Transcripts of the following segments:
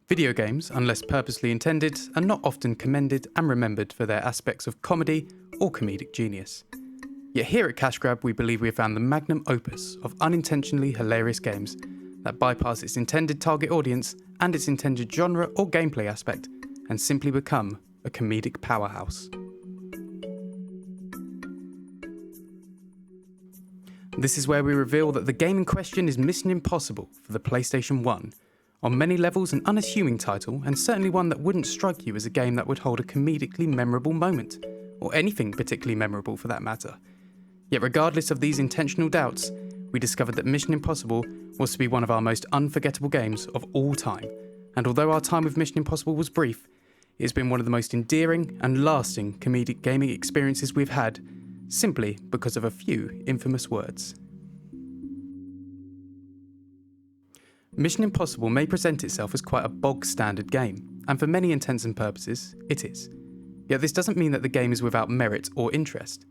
Video games, unless purposely intended, are not often commended and remembered for their aspects of comedy or comedic genius. Yet here at Cash Grab, we believe we have found the magnum opus of unintentionally hilarious games that bypass its intended target audience and its intended genre or gameplay aspect and simply become a comedic powerhouse. This is where we reveal that the game in question is Mission Impossible for the PlayStation 1. On many levels an unassuming title, and certainly one that wouldn't strike you as a game that would hold a comedically memorable moment, or anything particularly memorable for that matter. Yet regardless of these intentional doubts, we discovered that Mission Impossible was to be one of our most unforgettable games of all time, and although our time with Mission Impossible was brief, it has been one of the most endearing and lasting comedic gaming experiences we've had, simply because of a few infamous words. Mission Impossible may present itself as quite a bog-standard game, and for many intents and purposes, it is. Yet this doesn't mean that the game is without merit or interest.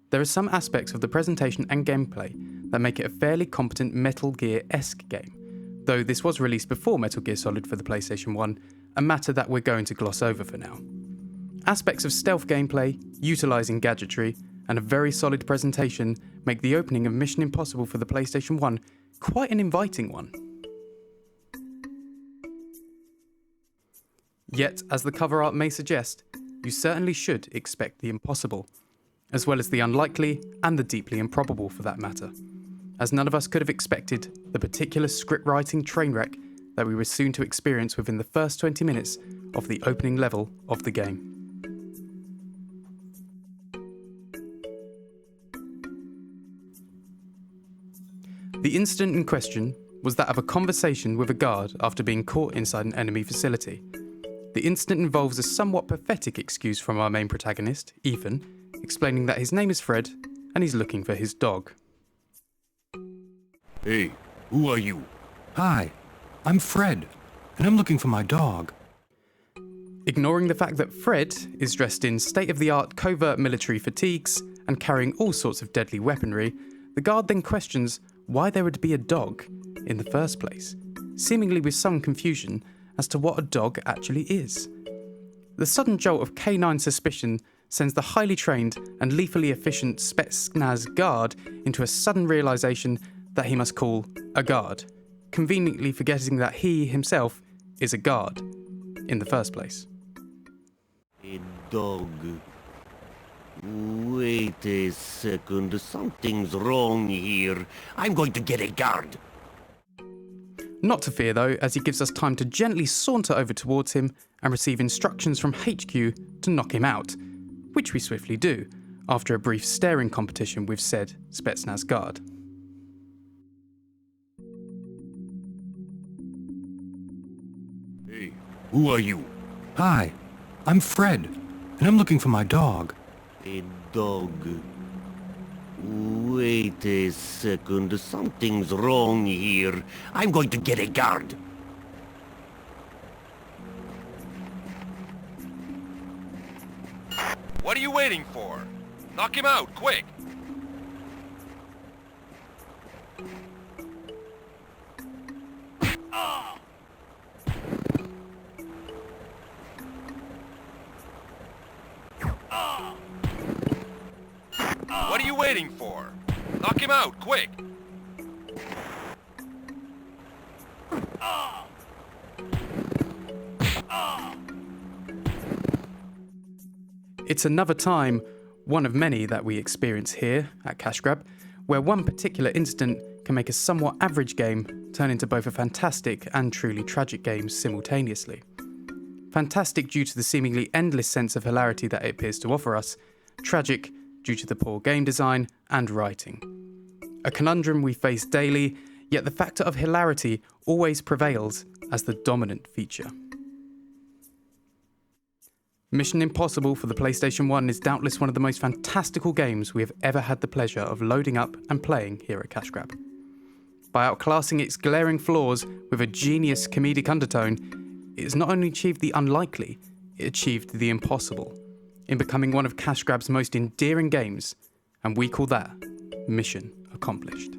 There are some aspects of the presentation and gameplay that make it a fairly competent Metal Gear-esque game, though this was released before Metal Gear Solid for the PlayStation 1, a matter that we're going to gloss over for now. Aspects of stealth gameplay, utilising gadgetry, and a very solid presentation make the opening of Mission Impossible for the PlayStation 1 quite an inviting one. Yet, as the cover art may suggest, you certainly should expect the impossible, as well as the unlikely and the deeply improbable for that matter, as none of us could have expected the particular script-writing train wreck that we were soon to experience within the first 20 minutes of the opening level of the game. The incident in question was that of a conversation with a guard after being caught inside an enemy facility. The incident involves a somewhat pathetic excuse from our main protagonist, Ethan, explaining that his name is Fred and he's looking for his dog. Hey, who are you? Hi, I'm Fred, and I'm looking for my dog. Ignoring the fact that Fred is dressed in state-of-the-art covert military fatigues and carrying all sorts of deadly weaponry, the guard then questions why there would be a dog in the first place, seemingly with some confusion as to what a dog actually is. The sudden jolt of canine suspicion sends the highly trained and lethally efficient Spetsnaz guard into a sudden realisation that he must call a guard, conveniently forgetting that he himself is a guard in the first place. A dog. Wait a second, something's wrong here. I'm going to get a guard. Not to fear though, as he gives us time to gently saunter over towards him and receive instructions from HQ to knock him out, which we swiftly do, after a brief staring competition with said Spetsnaz guard. Hey, who are you? Hi, I'm Fred, and I'm looking for my dog. A dog. Wait a second, something's wrong here. I'm going to get a guard. What are you waiting for? Knock him out, quick! What are you waiting for? Knock him out, quick! It's another time, one of many that we experience here at Cash Grab, where one particular incident can make a somewhat average game turn into both a fantastic and truly tragic game simultaneously. Fantastic due to the seemingly endless sense of hilarity that it appears to offer us, tragic due to the poor game design and writing. A conundrum we face daily, yet the factor of hilarity always prevails as the dominant feature. Mission Impossible for the PlayStation 1 is doubtless one of the most fantastical games we have ever had the pleasure of loading up and playing here at Cash Grab. By outclassing its glaring flaws with a genius comedic undertone, it has not only achieved the unlikely, it achieved the impossible, in becoming one of Cash Grab's most endearing games, and we call that mission accomplished.